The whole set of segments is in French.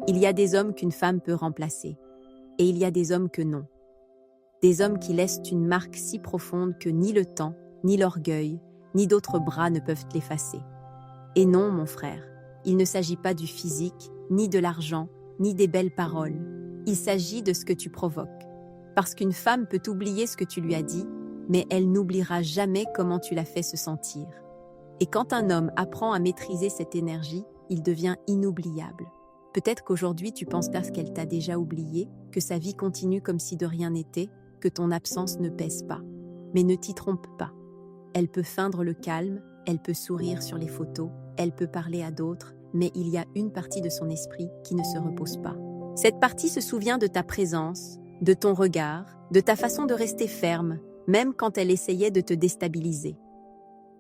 Il y a des hommes qu'une femme peut remplacer, et il y a des hommes que non. Des hommes qui laissent une marque si profonde que ni le temps, ni l'orgueil, ni d'autres bras ne peuvent l'effacer. Et non, mon frère, il ne s'agit pas du physique, ni de l'argent, ni des belles paroles. Il s'agit de ce que tu provoques. Parce qu'une femme peut oublier ce que tu lui as dit, mais elle n'oubliera jamais comment tu l'as fait se sentir. Et quand un homme apprend à maîtriser cette énergie, il devient inoubliable. Peut-être qu'aujourd'hui tu penses parce qu'elle t'a déjà oublié, que sa vie continue comme si de rien n'était, que ton absence ne pèse pas. Mais ne t'y trompe pas. Elle peut feindre le calme, elle peut sourire sur les photos, elle peut parler à d'autres, mais il y a une partie de son esprit qui ne se repose pas. Cette partie se souvient de ta présence, de ton regard, de ta façon de rester ferme, même quand elle essayait de te déstabiliser.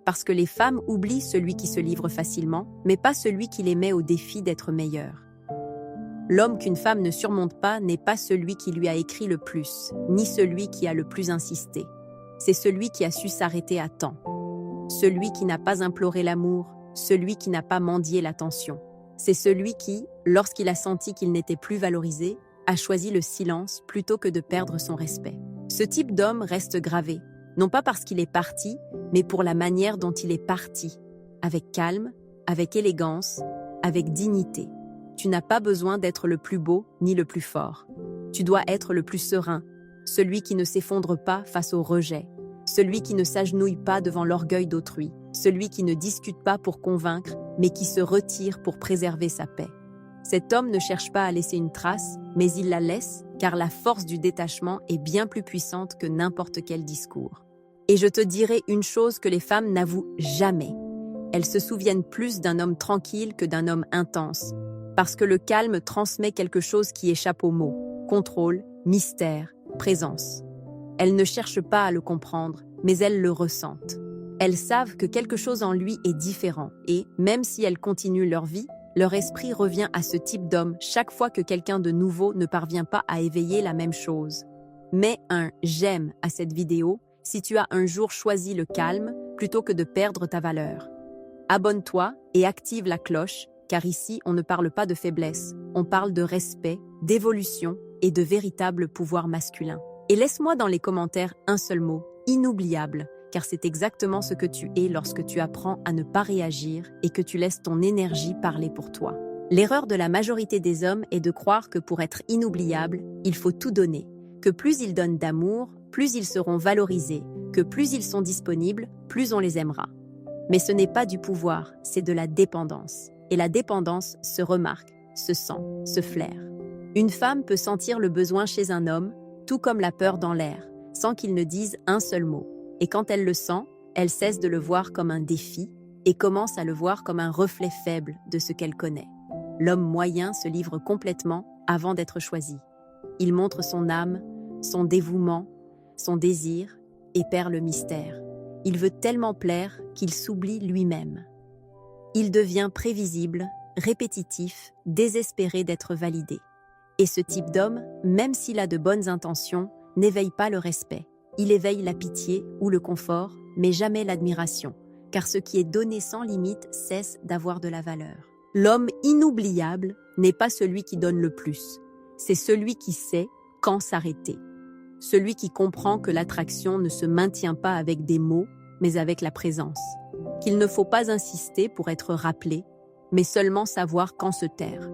Parce que les femmes oublient celui qui se livre facilement, mais pas celui qui les met au défi d'être meilleur. L'homme qu'une femme ne surmonte pas n'est pas celui qui lui a écrit le plus, ni celui qui a le plus insisté. C'est celui qui a su s'arrêter à temps. Celui qui n'a pas imploré l'amour, celui qui n'a pas mendié l'attention. C'est celui qui, lorsqu'il a senti qu'il n'était plus valorisé, a choisi le silence plutôt que de perdre son respect. Ce type d'homme reste gravé, non pas parce qu'il est parti, mais pour la manière dont il est parti, avec calme, avec élégance, avec dignité. Tu n'as pas besoin d'être le plus beau ni le plus fort. Tu dois être le plus serein, celui qui ne s'effondre pas face au rejet, celui qui ne s'agenouille pas devant l'orgueil d'autrui, celui qui ne discute pas pour convaincre, mais qui se retire pour préserver sa paix. Cet homme ne cherche pas à laisser une trace, mais il la laisse, car la force du détachement est bien plus puissante que n'importe quel discours. Et je te dirai une chose que les femmes n'avouent jamais. Elles se souviennent plus d'un homme tranquille que d'un homme intense, parce que le calme transmet quelque chose qui échappe aux mots, contrôle, mystère, présence. Elles ne cherchent pas à le comprendre, mais elles le ressentent. Elles savent que quelque chose en lui est différent et, même si elles continuent leur vie, leur esprit revient à ce type d'homme chaque fois que quelqu'un de nouveau ne parvient pas à éveiller la même chose. Mets un « j'aime » à cette vidéo si tu as un jour choisi le calme plutôt que de perdre ta valeur. Abonne-toi et active la cloche, car ici on ne parle pas de faiblesse, on parle de respect, d'évolution et de véritable pouvoir masculin. Et laisse-moi dans les commentaires un seul mot, inoubliable, car c'est exactement ce que tu es lorsque tu apprends à ne pas réagir et que tu laisses ton énergie parler pour toi. L'erreur de la majorité des hommes est de croire que pour être inoubliable, il faut tout donner, que plus ils donnent d'amour, plus ils seront valorisés, que plus ils sont disponibles, plus on les aimera. Mais ce n'est pas du pouvoir, c'est de la dépendance. Et la dépendance se remarque, se sent, se flaire. Une femme peut sentir le besoin chez un homme, tout comme la peur dans l'air, sans qu'il ne dise un seul mot. Et quand elle le sent, elle cesse de le voir comme un défi et commence à le voir comme un reflet faible de ce qu'elle connaît. L'homme moyen se livre complètement avant d'être choisi. Il montre son âme, son dévouement, son désir et perd le mystère. Il veut tellement plaire qu'il s'oublie lui-même. Il devient prévisible, répétitif, désespéré d'être validé. Et ce type d'homme, même s'il a de bonnes intentions, n'éveille pas le respect. Il éveille la pitié ou le confort, mais jamais l'admiration, car ce qui est donné sans limite cesse d'avoir de la valeur. L'homme inoubliable n'est pas celui qui donne le plus, c'est celui qui sait quand s'arrêter. Celui qui comprend que l'attraction ne se maintient pas avec des mots, mais avec la présence. Qu'il ne faut pas insister pour être rappelé, mais seulement savoir quand se taire.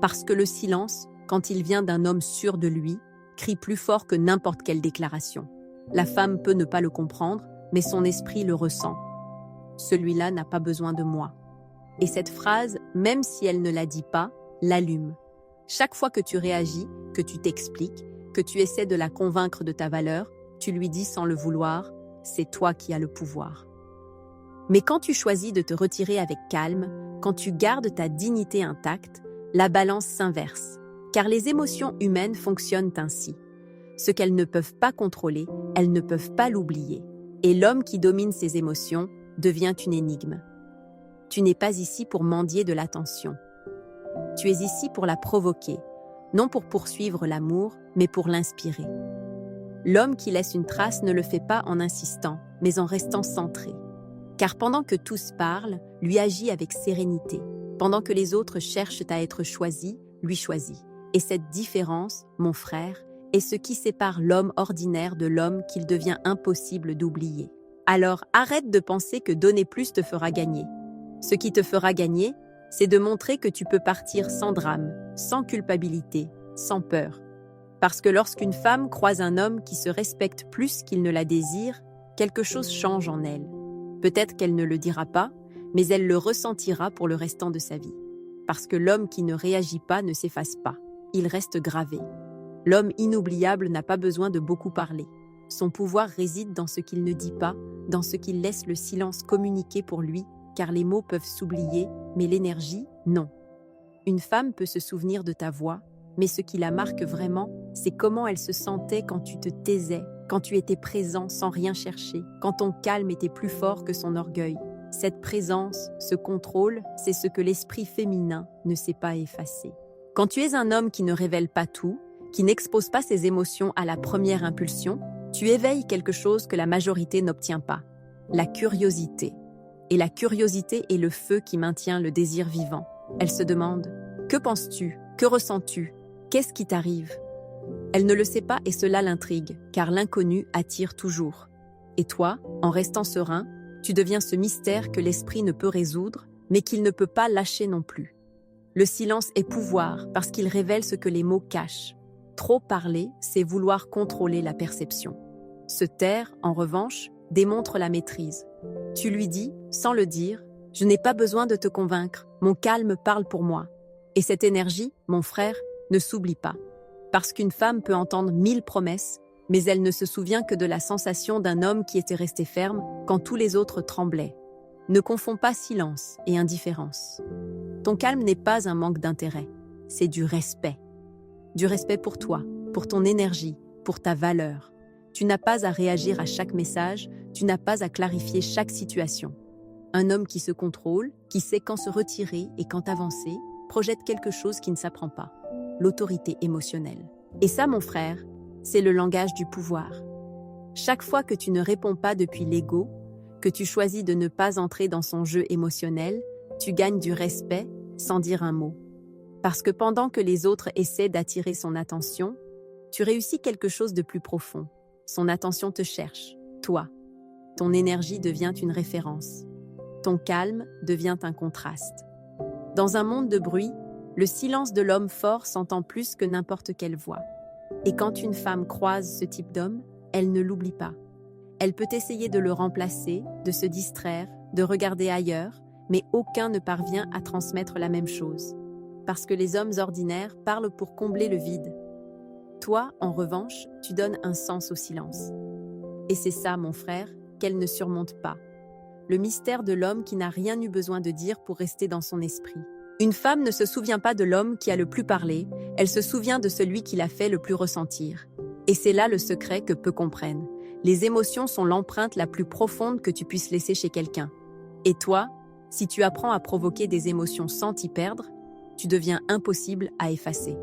Parce que le silence, quand il vient d'un homme sûr de lui, crie plus fort que n'importe quelle déclaration. La femme peut ne pas le comprendre, mais son esprit le ressent. Celui-là n'a pas besoin de moi. Et cette phrase, même si elle ne la dit pas, l'allume. Chaque fois que tu réagis, que tu t'expliques, que tu essaies de la convaincre de ta valeur, tu lui dis sans le vouloir, c'est toi qui as le pouvoir. Mais quand tu choisis de te retirer avec calme, quand tu gardes ta dignité intacte, la balance s'inverse, car les émotions humaines fonctionnent ainsi. Ce qu'elles ne peuvent pas contrôler, elles ne peuvent pas l'oublier. Et l'homme qui domine ses émotions devient une énigme. Tu n'es pas ici pour mendier de l'attention. Tu es ici pour la provoquer, non pour poursuivre l'amour, mais pour l'inspirer. L'homme qui laisse une trace ne le fait pas en insistant, mais en restant centré. Car pendant que tous parlent, lui agit avec sérénité. Pendant que les autres cherchent à être choisis, lui choisit. Et cette différence, mon frère, est ce qui sépare l'homme ordinaire de l'homme qu'il devient impossible d'oublier. Alors arrête de penser que donner plus te fera gagner. Ce qui te fera gagner, c'est de montrer que tu peux partir sans drame, sans culpabilité, sans peur. Parce que lorsqu'une femme croise un homme qui se respecte plus qu'il ne la désire, quelque chose change en elle. Peut-être qu'elle ne le dira pas, mais elle le ressentira pour le restant de sa vie. Parce que l'homme qui ne réagit pas ne s'efface pas, il reste gravé. L'homme inoubliable n'a pas besoin de beaucoup parler. Son pouvoir réside dans ce qu'il ne dit pas, dans ce qu'il laisse le silence communiquer pour lui, car les mots peuvent s'oublier, mais l'énergie, non. Une femme peut se souvenir de ta voix, mais ce qui la marque vraiment, c'est comment elle se sentait quand tu te taisais, quand tu étais présent sans rien chercher, quand ton calme était plus fort que son orgueil. Cette présence, ce contrôle, c'est ce que l'esprit féminin ne sait pas effacer. Quand tu es un homme qui ne révèle pas tout, qui n'expose pas ses émotions à la première impulsion, tu éveilles quelque chose que la majorité n'obtient pas, la curiosité. Et la curiosité est le feu qui maintient le désir vivant. Elle se demande « Que penses-tu ? Que ressens-tu ? Qu'est-ce qui t'arrive ?» Elle ne le sait pas et cela l'intrigue, car l'inconnu attire toujours. Et toi, en restant serein, tu deviens ce mystère que l'esprit ne peut résoudre, mais qu'il ne peut pas lâcher non plus. Le silence est pouvoir parce qu'il révèle ce que les mots cachent. Trop parler, c'est vouloir contrôler la perception. Se taire, en revanche, démontre la maîtrise. Tu lui dis, sans le dire, « Je n'ai pas besoin de te convaincre, mon calme parle pour moi. » Et cette énergie, mon frère, ne s'oublie pas. Parce qu'une femme peut entendre 1000 promesses, mais elle ne se souvient que de la sensation d'un homme qui était resté ferme quand tous les autres tremblaient. Ne confonds pas silence et indifférence. Ton calme n'est pas un manque d'intérêt, c'est du respect. Du respect pour toi, pour ton énergie, pour ta valeur. Tu n'as pas à réagir à chaque message, tu n'as pas à clarifier chaque situation. Un homme qui se contrôle, qui sait quand se retirer et quand avancer, projette quelque chose qui ne s'apprend pas, l'autorité émotionnelle. Et ça, mon frère, c'est le langage du pouvoir. Chaque fois que tu ne réponds pas depuis l'ego, que tu choisis de ne pas entrer dans son jeu émotionnel, tu gagnes du respect sans dire un mot. Parce que pendant que les autres essaient d'attirer son attention, tu réussis quelque chose de plus profond. Son attention te cherche, toi. Ton énergie devient une référence. Ton calme devient un contraste. Dans un monde de bruit, le silence de l'homme fort s'entend plus que n'importe quelle voix. Et quand une femme croise ce type d'homme, elle ne l'oublie pas. Elle peut essayer de le remplacer, de se distraire, de regarder ailleurs, mais aucun ne parvient à transmettre la même chose. Parce que les hommes ordinaires parlent pour combler le vide. Toi, en revanche, tu donnes un sens au silence. Et c'est ça, mon frère, qu'elle ne surmonte pas. Le mystère de l'homme qui n'a rien eu besoin de dire pour rester dans son esprit. Une femme ne se souvient pas de l'homme qui a le plus parlé, elle se souvient de celui qui l'a fait le plus ressentir. Et c'est là le secret que peu comprennent. Les émotions sont l'empreinte la plus profonde que tu puisses laisser chez quelqu'un. Et toi, si tu apprends à provoquer des émotions sans t'y perdre, tu deviens impossible à effacer.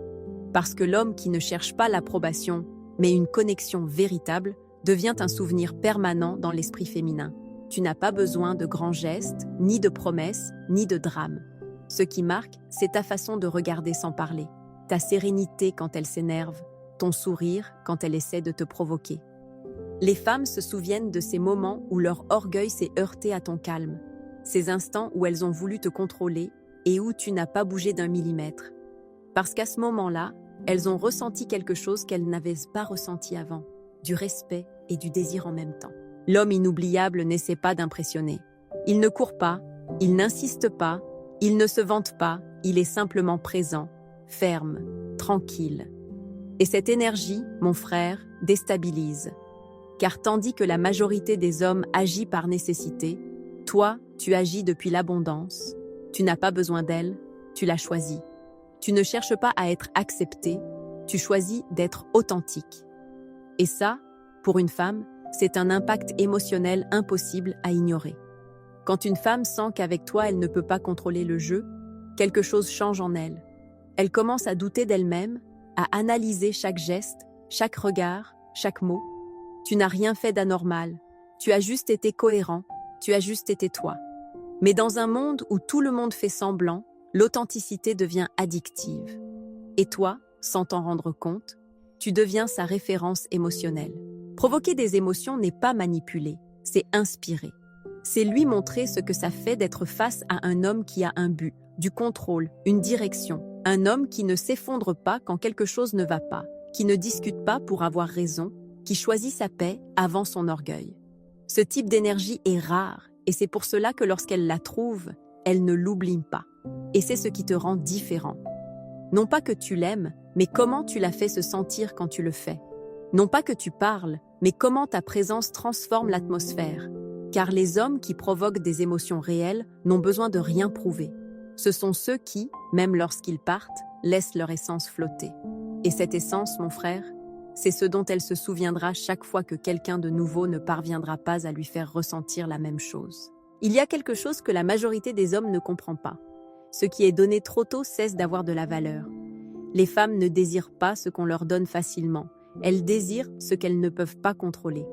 Parce que l'homme qui ne cherche pas l'approbation, mais une connexion véritable, devient un souvenir permanent dans l'esprit féminin. Tu n'as pas besoin de grands gestes, ni de promesses, ni de drames. Ce qui marque, c'est ta façon de regarder sans parler, ta sérénité quand elle s'énerve, ton sourire quand elle essaie de te provoquer. Les femmes se souviennent de ces moments où leur orgueil s'est heurté à ton calme, ces instants où elles ont voulu te contrôler et où tu n'as pas bougé d'un millimètre. Parce qu'à ce moment-là, elles ont ressenti quelque chose qu'elles n'avaient pas ressenti avant, du respect et du désir en même temps. L'homme inoubliable n'essaie pas d'impressionner. Il ne court pas, il n'insiste pas, il ne se vante pas, il est simplement présent, ferme, tranquille. Et cette énergie, mon frère, déstabilise. Car tandis que la majorité des hommes agit par nécessité, toi, tu agis depuis l'abondance. Tu n'as pas besoin d'elle, tu l'as choisie. Tu ne cherches pas à être accepté, tu choisis d'être authentique. Et ça, pour une femme, c'est un impact émotionnel impossible à ignorer. Quand une femme sent qu'avec toi elle ne peut pas contrôler le jeu, quelque chose change en elle. Elle commence à douter d'elle-même, à analyser chaque geste, chaque regard, chaque mot. Tu n'as rien fait d'anormal, tu as juste été cohérent, tu as juste été toi. Mais dans un monde où tout le monde fait semblant, l'authenticité devient addictive. Et toi, sans t'en rendre compte, tu deviens sa référence émotionnelle. Provoquer des émotions n'est pas manipuler, c'est inspirer. C'est lui montrer ce que ça fait d'être face à un homme qui a un but, du contrôle, une direction. Un homme qui ne s'effondre pas quand quelque chose ne va pas, qui ne discute pas pour avoir raison, qui choisit sa paix avant son orgueil. Ce type d'énergie est rare, et c'est pour cela que lorsqu'elle la trouve, elle ne l'oublie pas. Et c'est ce qui te rend différent. Non pas que tu l'aimes, mais comment tu la fais se sentir quand tu le fais. Non pas que tu parles, mais comment ta présence transforme l'atmosphère. Car les hommes qui provoquent des émotions réelles n'ont besoin de rien prouver. Ce sont ceux qui, même lorsqu'ils partent, laissent leur essence flotter. Et cette essence, mon frère, c'est ce dont elle se souviendra chaque fois que quelqu'un de nouveau ne parviendra pas à lui faire ressentir la même chose. Il y a quelque chose que la majorité des hommes ne comprend pas. Ce qui est donné trop tôt cesse d'avoir de la valeur. Les femmes ne désirent pas ce qu'on leur donne facilement. Elles désirent ce qu'elles ne peuvent pas contrôler.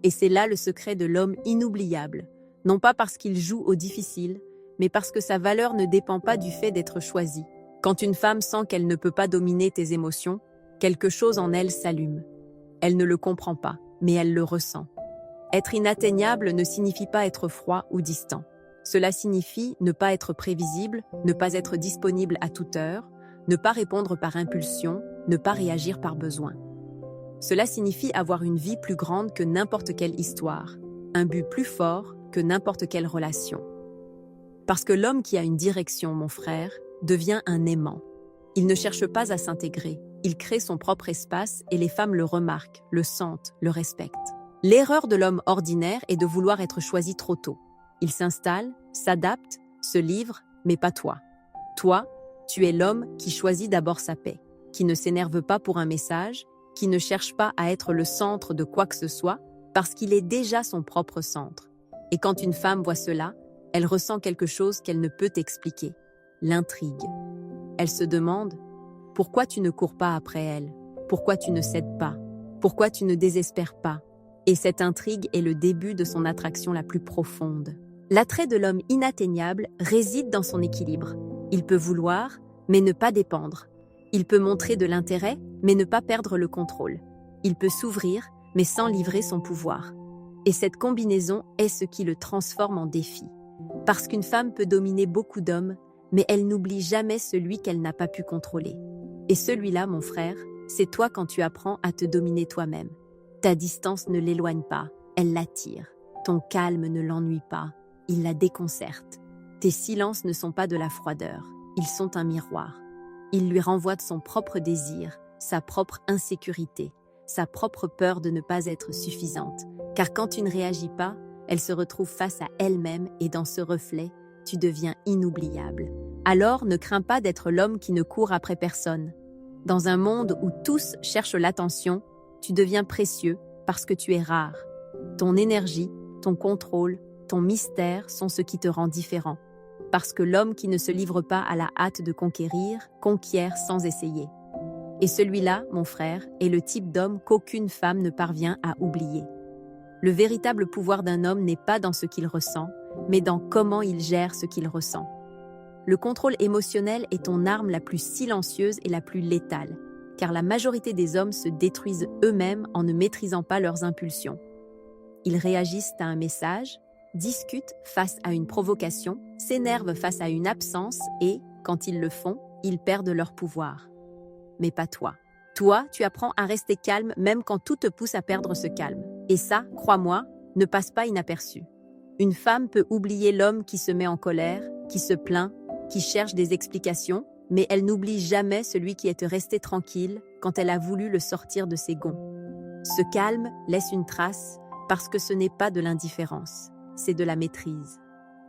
Et c'est là le secret de l'homme inoubliable, non pas parce qu'il joue au difficile, mais parce que sa valeur ne dépend pas du fait d'être choisie. Quand une femme sent qu'elle ne peut pas dominer tes émotions, quelque chose en elle s'allume. Elle ne le comprend pas, mais elle le ressent. Être inatteignable ne signifie pas être froid ou distant. Cela signifie ne pas être prévisible, ne pas être disponible à toute heure, ne pas répondre par impulsion, ne pas réagir par besoin. Cela signifie avoir une vie plus grande que n'importe quelle histoire, un but plus fort que n'importe quelle relation. Parce que l'homme qui a une direction, mon frère, devient un aimant. Il ne cherche pas à s'intégrer, il crée son propre espace et les femmes le remarquent, le sentent, le respectent. L'erreur de l'homme ordinaire est de vouloir être choisi trop tôt. Il s'installe, s'adapte, se livre, mais pas toi. Toi, tu es l'homme qui choisit d'abord sa paix, qui ne s'énerve pas pour un message, qui ne cherche pas à être le centre de quoi que ce soit, parce qu'il est déjà son propre centre. Et quand une femme voit cela, elle ressent quelque chose qu'elle ne peut expliquer, l'intrigue. Elle se demande « Pourquoi tu ne cours pas après elle? Pourquoi tu ne cèdes pas? Pourquoi tu ne désespères pas ?» Et cette intrigue est le début de son attraction la plus profonde. L'attrait de l'homme inatteignable réside dans son équilibre. Il peut vouloir, mais ne pas dépendre. Il peut montrer de l'intérêt, mais ne pas perdre le contrôle. Il peut s'ouvrir, mais sans livrer son pouvoir. Et cette combinaison est ce qui le transforme en défi. Parce qu'une femme peut dominer beaucoup d'hommes, mais elle n'oublie jamais celui qu'elle n'a pas pu contrôler. Et celui-là, mon frère, c'est toi quand tu apprends à te dominer toi-même. Ta distance ne l'éloigne pas, elle l'attire. Ton calme ne l'ennuie pas, il la déconcerte. Tes silences ne sont pas de la froideur, ils sont un miroir. Ils lui renvoient de son propre désir, sa propre insécurité, sa propre peur de ne pas être suffisante. Car quand tu ne réagis pas, elle se retrouve face à elle-même et dans ce reflet, tu deviens inoubliable. Alors ne crains pas d'être l'homme qui ne court après personne. Dans un monde où tous cherchent l'attention, tu deviens précieux parce que tu es rare. Ton énergie, ton contrôle, ton mystère sont ce qui te rend différent. Parce que l'homme qui ne se livre pas à la hâte de conquérir, conquiert sans essayer. Et celui-là, mon frère, est le type d'homme qu'aucune femme ne parvient à oublier. Le véritable pouvoir d'un homme n'est pas dans ce qu'il ressent, mais dans comment il gère ce qu'il ressent. Le contrôle émotionnel est ton arme la plus silencieuse et la plus létale, car la majorité des hommes se détruisent eux-mêmes en ne maîtrisant pas leurs impulsions. Ils réagissent à un message, discutent face à une provocation, s'énervent face à une absence et, quand ils le font, ils perdent leur pouvoir. Mais pas toi. Toi, tu apprends à rester calme même quand tout te pousse à perdre ce calme. Et ça, crois-moi, ne passe pas inaperçu. Une femme peut oublier l'homme qui se met en colère, qui se plaint, qui cherche des explications, mais elle n'oublie jamais celui qui est resté tranquille quand elle a voulu le sortir de ses gonds. Ce calme laisse une trace parce que ce n'est pas de l'indifférence, c'est de la maîtrise.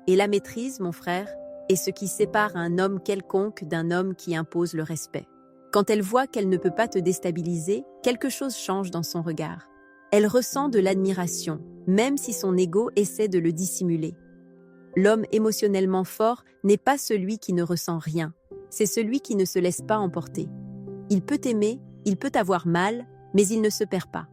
Et la maîtrise, mon frère, est ce qui sépare un homme quelconque d'un homme qui impose le respect. Quand elle voit qu'elle ne peut pas te déstabiliser, quelque chose change dans son regard. Elle ressent de l'admiration, même si son ego essaie de le dissimuler. L'homme émotionnellement fort n'est pas celui qui ne ressent rien, c'est celui qui ne se laisse pas emporter. Il peut aimer, il peut avoir mal, mais il ne se perd pas.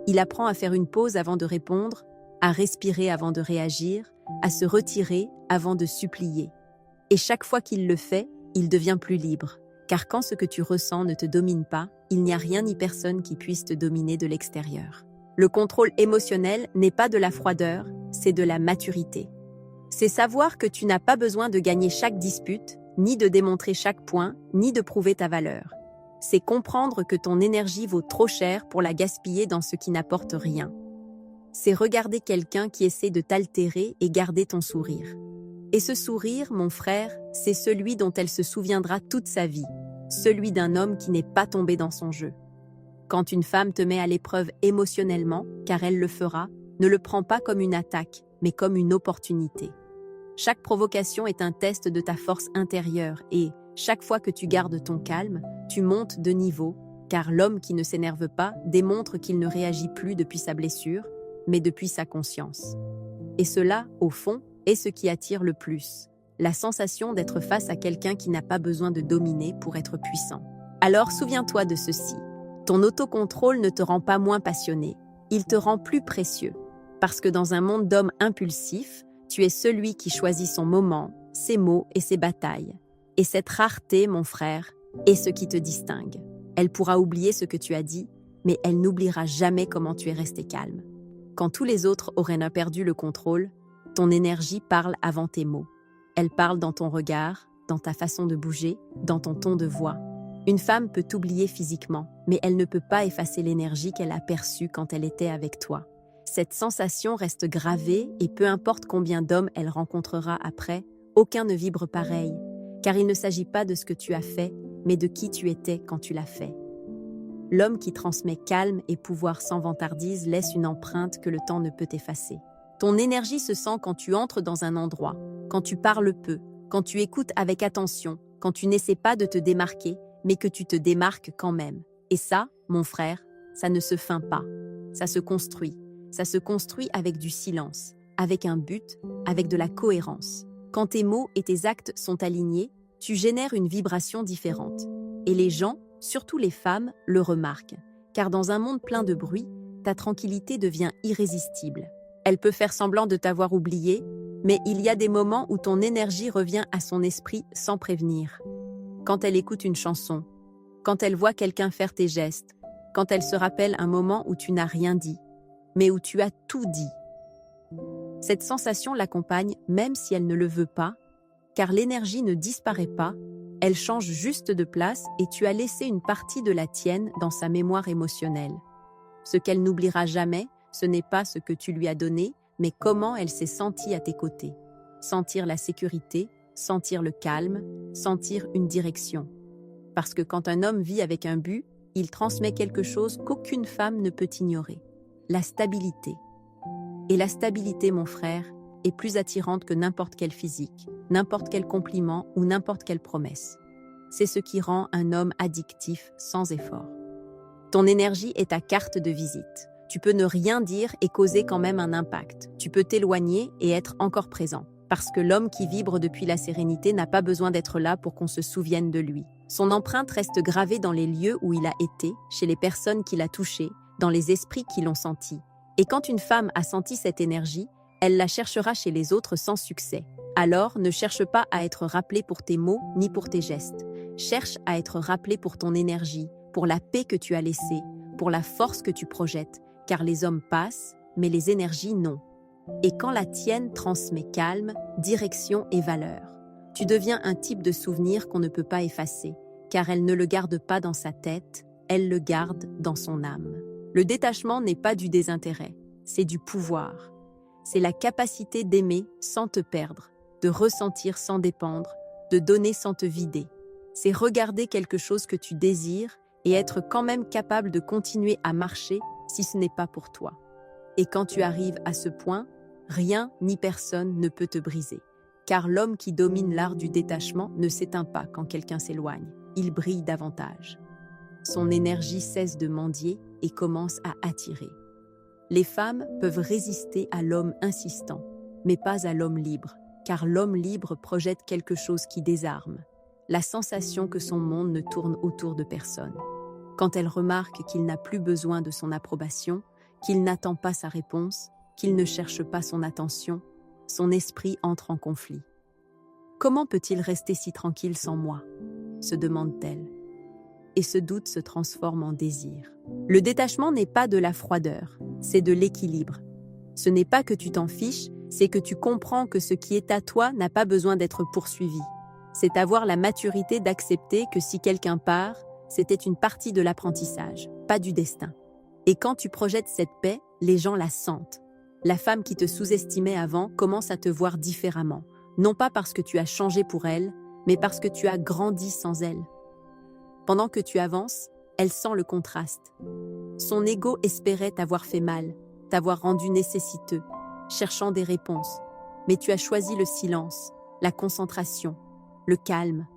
Il apprend à faire une pause avant de répondre, à respirer avant de réagir, à se retirer avant de supplier. Et chaque fois qu'il le fait, il devient plus libre. Car quand ce que tu ressens ne te domine pas, il n'y a rien ni personne qui puisse te dominer de l'extérieur. Le contrôle émotionnel n'est pas de la froideur, c'est de la maturité. C'est savoir que tu n'as pas besoin de gagner chaque dispute, ni de démontrer chaque point, ni de prouver ta valeur. C'est comprendre que ton énergie vaut trop cher pour la gaspiller dans ce qui n'apporte rien. C'est regarder quelqu'un qui essaie de t'altérer et garder ton sourire. Et ce sourire, mon frère, c'est celui dont elle se souviendra toute sa vie, celui d'un homme qui n'est pas tombé dans son jeu. Quand une femme te met à l'épreuve émotionnellement, car elle le fera, ne le prends pas comme une attaque, mais comme une opportunité. Chaque provocation est un test de ta force intérieure et, chaque fois que tu gardes ton calme, tu montes de niveau, car l'homme qui ne s'énerve pas démontre qu'il ne réagit plus depuis sa blessure, mais depuis sa conscience. Et cela, au fond, est ce qui attire le plus, la sensation d'être face à quelqu'un qui n'a pas besoin de dominer pour être puissant. Alors souviens-toi de ceci, ton autocontrôle ne te rend pas moins passionné, il te rend plus précieux, parce que dans un monde d'hommes impulsifs, tu es celui qui choisit son moment, ses mots et ses batailles. Et cette rareté, mon frère, est ce qui te distingue. Elle pourra oublier ce que tu as dit, mais elle n'oubliera jamais comment tu es resté calme. Quand tous les autres auraient perdu le contrôle, ton énergie parle avant tes mots. Elle parle dans ton regard, dans ta façon de bouger, dans ton ton de voix. Une femme peut t'oublier physiquement, mais elle ne peut pas effacer l'énergie qu'elle a perçue quand elle était avec toi. Cette sensation reste gravée et peu importe combien d'hommes elle rencontrera après, aucun ne vibre pareil, car il ne s'agit pas de ce que tu as fait, mais de qui tu étais quand tu l'as fait. L'homme qui transmet calme et pouvoir sans vantardise laisse une empreinte que le temps ne peut effacer. Ton énergie se sent quand tu entres dans un endroit, quand tu parles peu, quand tu écoutes avec attention, quand tu n'essaies pas de te démarquer, mais que tu te démarques quand même. Et ça, mon frère, ça ne se feint pas, ça se construit. Ça se construit avec du silence, avec un but, avec de la cohérence. Quand tes mots et tes actes sont alignés, tu génères une vibration différente. Et les gens, surtout les femmes, le remarquent. Car dans un monde plein de bruit, ta tranquillité devient irrésistible. Elle peut faire semblant de t'avoir oublié, mais il y a des moments où ton énergie revient à son esprit sans prévenir. Quand elle écoute une chanson, quand elle voit quelqu'un faire tes gestes, quand elle se rappelle un moment où tu n'as rien dit, mais où tu as tout dit. Cette sensation l'accompagne même si elle ne le veut pas, car l'énergie ne disparaît pas, elle change juste de place et tu as laissé une partie de la tienne dans sa mémoire émotionnelle. Ce qu'elle n'oubliera jamais, ce n'est pas ce que tu lui as donné, mais comment elle s'est sentie à tes côtés. Sentir la sécurité, sentir le calme, sentir une direction. Parce que quand un homme vit avec un but, il transmet quelque chose qu'aucune femme ne peut ignorer. La stabilité. Et la stabilité, mon frère, est plus attirante que n'importe quel physique, n'importe quel compliment ou n'importe quelle promesse. C'est ce qui rend un homme addictif sans effort. Ton énergie est ta carte de visite. Tu peux ne rien dire et causer quand même un impact. Tu peux t'éloigner et être encore présent. Parce que l'homme qui vibre depuis la sérénité n'a pas besoin d'être là pour qu'on se souvienne de lui. Son empreinte reste gravée dans les lieux où il a été, chez les personnes qu'il a touchées, dans les esprits qui l'ont senti. Et quand une femme a senti cette énergie, elle la cherchera chez les autres sans succès. Alors, ne cherche pas à être rappelé pour tes mots ni pour tes gestes. Cherche à être rappelé pour ton énergie, pour la paix que tu as laissée, pour la force que tu projettes, car les hommes passent, mais les énergies non. Et quand la tienne transmet calme, direction et valeur, tu deviens un type de souvenir qu'on ne peut pas effacer, car elle ne le garde pas dans sa tête, elle le garde dans son âme. Le détachement n'est pas du désintérêt, c'est du pouvoir. C'est la capacité d'aimer sans te perdre, de ressentir sans dépendre, de donner sans te vider. C'est regarder quelque chose que tu désires et être quand même capable de continuer à marcher si ce n'est pas pour toi. Et quand tu arrives à ce point, rien ni personne ne peut te briser. Car l'homme qui domine l'art du détachement ne s'éteint pas quand quelqu'un s'éloigne, il brille davantage. Son énergie cesse de mendier et commence à attirer. Les femmes peuvent résister à l'homme insistant, mais pas à l'homme libre, car l'homme libre projette quelque chose qui désarme, la sensation que son monde ne tourne autour de personne. Quand elle remarque qu'il n'a plus besoin de son approbation, qu'il n'attend pas sa réponse, qu'il ne cherche pas son attention, son esprit entre en conflit. Comment peut-il rester si tranquille sans moi ? se demande-t-elle. Et ce doute se transforme en désir. Le détachement n'est pas de la froideur, c'est de l'équilibre. Ce n'est pas que tu t'en fiches, c'est que tu comprends que ce qui est à toi n'a pas besoin d'être poursuivi. C'est avoir la maturité d'accepter que si quelqu'un part, c'était une partie de l'apprentissage, pas du destin. Et quand tu projettes cette paix, les gens la sentent. La femme qui te sous-estimait avant commence à te voir différemment, non pas parce que tu as changé pour elle, mais parce que tu as grandi sans elle. Pendant que tu avances, elle sent le contraste. Son ego espérait t'avoir fait mal, t'avoir rendu nécessiteux, cherchant des réponses. Mais tu as choisi le silence, la concentration, le calme.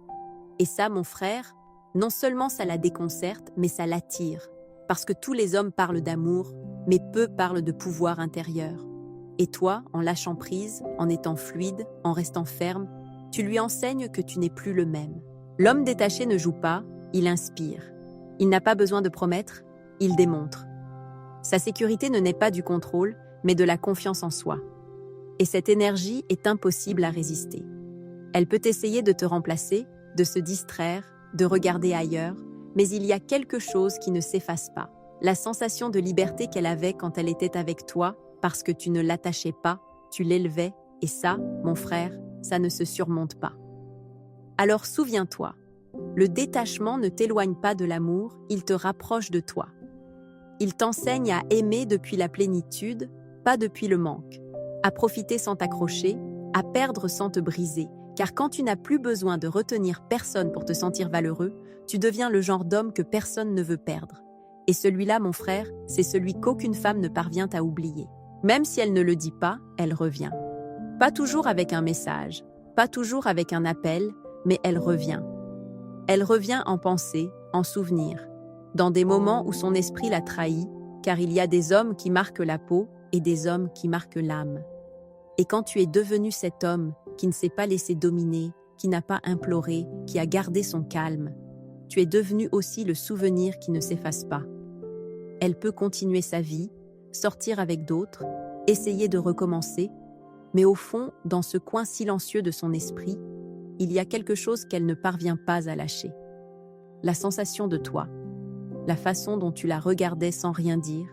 Et ça, mon frère, non seulement ça la déconcerte, mais ça l'attire. Parce que tous les hommes parlent d'amour, mais peu parlent de pouvoir intérieur. Et toi, en lâchant prise, en étant fluide, en restant ferme, tu lui enseignes que tu n'es plus le même. L'homme détaché ne joue pas, il inspire. Il n'a pas besoin de promettre, il démontre. Sa sécurité ne naît pas du contrôle, mais de la confiance en soi. Et cette énergie est impossible à résister. Elle peut essayer de te remplacer, de se distraire, de regarder ailleurs, mais il y a quelque chose qui ne s'efface pas. La sensation de liberté qu'elle avait quand elle était avec toi, parce que tu ne l'attachais pas, tu l'élevais, et ça, mon frère, ça ne se surmonte pas. Alors souviens-toi, le détachement ne t'éloigne pas de l'amour, il te rapproche de toi. Il t'enseigne à aimer depuis la plénitude, pas depuis le manque, à profiter sans t'accrocher, à perdre sans te briser, car quand tu n'as plus besoin de retenir personne pour te sentir valeureux, tu deviens le genre d'homme que personne ne veut perdre. Et celui-là, mon frère, c'est celui qu'aucune femme ne parvient à oublier. Même si elle ne le dit pas, elle revient. Pas toujours avec un message, pas toujours avec un appel, mais elle revient. Elle revient en pensée, en souvenir, dans des moments où son esprit l'a trahi, car il y a des hommes qui marquent la peau et des hommes qui marquent l'âme. Et quand tu es devenu cet homme qui ne s'est pas laissé dominer, qui n'a pas imploré, qui a gardé son calme, tu es devenu aussi le souvenir qui ne s'efface pas. Elle peut continuer sa vie, sortir avec d'autres, essayer de recommencer, mais au fond, dans ce coin silencieux de son esprit, il y a quelque chose qu'elle ne parvient pas à lâcher. La sensation de toi, la façon dont tu la regardais sans rien dire,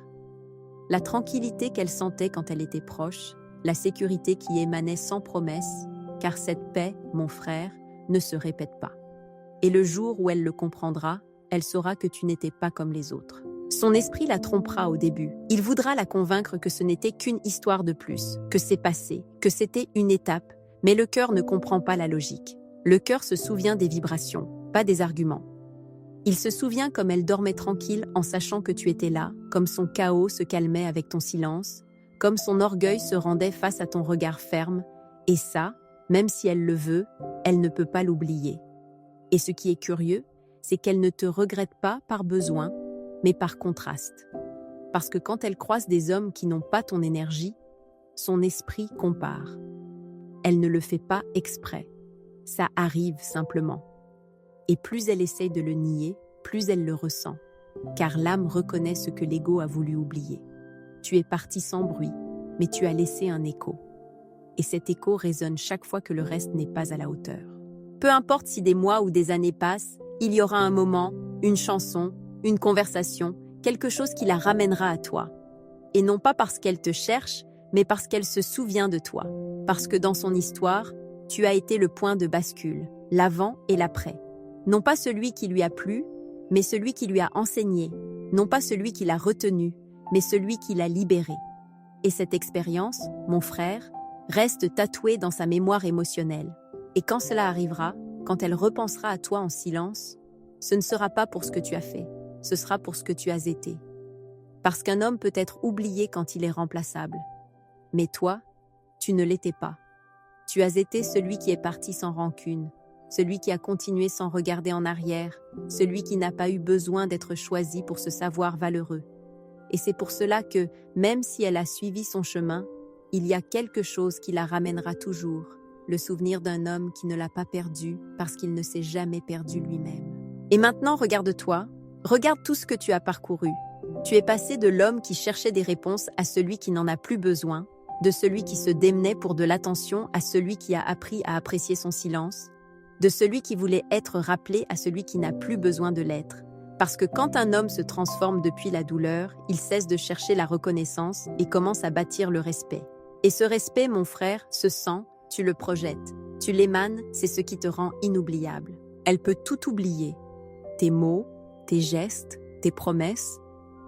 la tranquillité qu'elle sentait quand elle était proche, la sécurité qui émanait sans promesse, car cette paix, mon frère, ne se répète pas. Et le jour où elle le comprendra, elle saura que tu n'étais pas comme les autres. Son esprit la trompera au début. Il voudra la convaincre que ce n'était qu'une histoire de plus, que c'est passé, que c'était une étape, mais le cœur ne comprend pas la logique. Le cœur se souvient des vibrations, pas des arguments. Il se souvient comme elle dormait tranquille en sachant que tu étais là, comme son chaos se calmait avec ton silence, comme son orgueil se rendait face à ton regard ferme, et ça, même si elle le veut, elle ne peut pas l'oublier. Et ce qui est curieux, c'est qu'elle ne te regrette pas par besoin, mais par contraste. Parce que quand elle croise des hommes qui n'ont pas ton énergie, son esprit compare. Elle ne le fait pas exprès. Ça arrive simplement. Et plus elle essaye de le nier, plus elle le ressent. Car l'âme reconnaît ce que l'ego a voulu oublier. Tu es parti sans bruit, mais tu as laissé un écho. Et cet écho résonne chaque fois que le reste n'est pas à la hauteur. Peu importe si des mois ou des années passent, il y aura un moment, une chanson, une conversation, quelque chose qui la ramènera à toi. Et non pas parce qu'elle te cherche, mais parce qu'elle se souvient de toi. Parce que dans son histoire, tu as été le point de bascule, l'avant et l'après. Non pas celui qui lui a plu, mais celui qui lui a enseigné. Non pas celui qui l'a retenu, mais celui qui l'a libéré. Et cette expérience, mon frère, reste tatouée dans sa mémoire émotionnelle. Et quand cela arrivera, quand elle repensera à toi en silence, ce ne sera pas pour ce que tu as fait, ce sera pour ce que tu as été. Parce qu'un homme peut être oublié quand il est remplaçable. Mais toi, tu ne l'étais pas. Tu as été celui qui est parti sans rancune, celui qui a continué sans regarder en arrière, celui qui n'a pas eu besoin d'être choisi pour se savoir valeureux. Et c'est pour cela que, même si elle a suivi son chemin, il y a quelque chose qui la ramènera toujours, le souvenir d'un homme qui ne l'a pas perdu parce qu'il ne s'est jamais perdu lui-même. Et maintenant, regarde-toi, regarde tout ce que tu as parcouru. Tu es passé de l'homme qui cherchait des réponses à celui qui n'en a plus besoin, de celui qui se démenait pour de l'attention à celui qui a appris à apprécier son silence. de celui qui voulait être rappelé à celui qui n'a plus besoin de l'être. Parce que quand un homme se transforme depuis la douleur, il cesse de chercher la reconnaissance et commence à bâtir le respect. Et ce respect, mon frère, se sent, tu le projettes, tu l'émanes, c'est ce qui te rend inoubliable. Elle peut tout oublier, tes mots, tes gestes, tes promesses,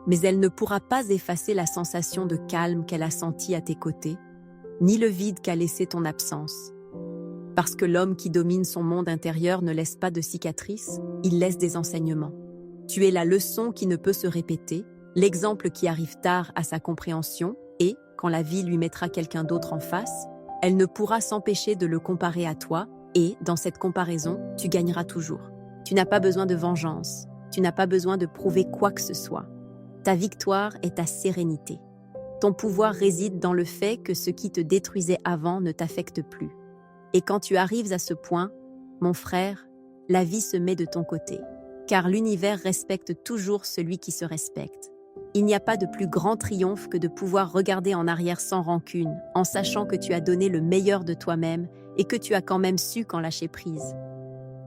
mais elle ne pourra pas effacer la sensation de calme qu'elle a sentie à tes côtés, ni le vide qu'a laissé ton absence. Parce que l'homme qui domine son monde intérieur ne laisse pas de cicatrices, il laisse des enseignements. Tu es la leçon qui ne peut se répéter, l'exemple qui arrive tard à sa compréhension et, quand la vie lui mettra quelqu'un d'autre en face, elle ne pourra s'empêcher de le comparer à toi et, dans cette comparaison, tu gagneras toujours. Tu n'as pas besoin de vengeance, tu n'as pas besoin de prouver quoi que ce soit. Ta victoire est ta sérénité. Ton pouvoir réside dans le fait que ce qui te détruisait avant ne t'affecte plus. Et quand tu arrives à ce point, mon frère, la vie se met de ton côté. Car l'univers respecte toujours celui qui se respecte. Il n'y a pas de plus grand triomphe que de pouvoir regarder en arrière sans rancune, en sachant que tu as donné le meilleur de toi-même et que tu as quand même su qu'en lâcher prise.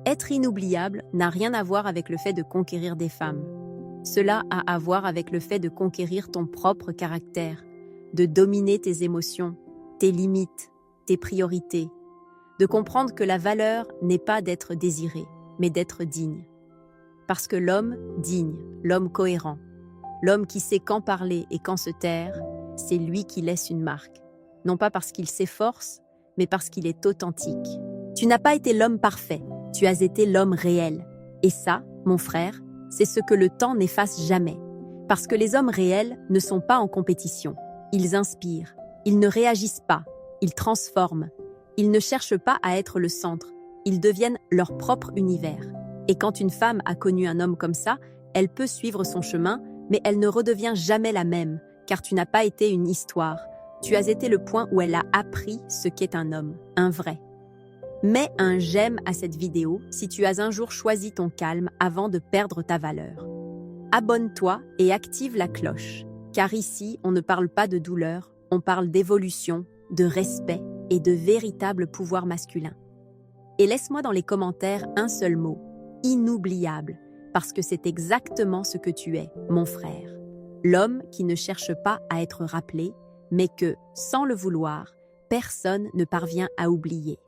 Être inoubliable n'a rien à voir avec le fait de conquérir des femmes. Cela a à voir avec le fait de conquérir ton propre caractère, de dominer tes émotions, tes limites, tes priorités, de comprendre que la valeur n'est pas d'être désiré, mais d'être digne. Parce que l'homme digne, l'homme cohérent, l'homme qui sait quand parler et quand se taire, c'est lui qui laisse une marque. Non pas parce qu'il s'efforce, mais parce qu'il est authentique. Tu n'as pas été l'homme parfait, tu as été l'homme réel. Et ça, mon frère, c'est ce que le temps n'efface jamais. Parce que les hommes réels ne sont pas en compétition. Ils inspirent, ils ne réagissent pas, ils transforment. Ils ne cherchent pas à être le centre, ils deviennent leur propre univers. Et quand une femme a connu un homme comme ça, elle peut suivre son chemin, mais elle ne redevient jamais la même, car tu n'as pas été une histoire. Tu as été le point où elle a appris ce qu'est un homme, un vrai. Mets un j'aime à cette vidéo si tu as un jour choisi ton calme avant de perdre ta valeur. Abonne-toi et active la cloche, car ici, on ne parle pas de douleur, on parle d'évolution, de respect et de véritable pouvoir masculin. Et laisse-moi dans les commentaires un seul mot, inoubliable, parce que c'est exactement ce que tu es, mon frère. L'homme qui ne cherche pas à être rappelé, mais que, sans le vouloir, personne ne parvient à oublier.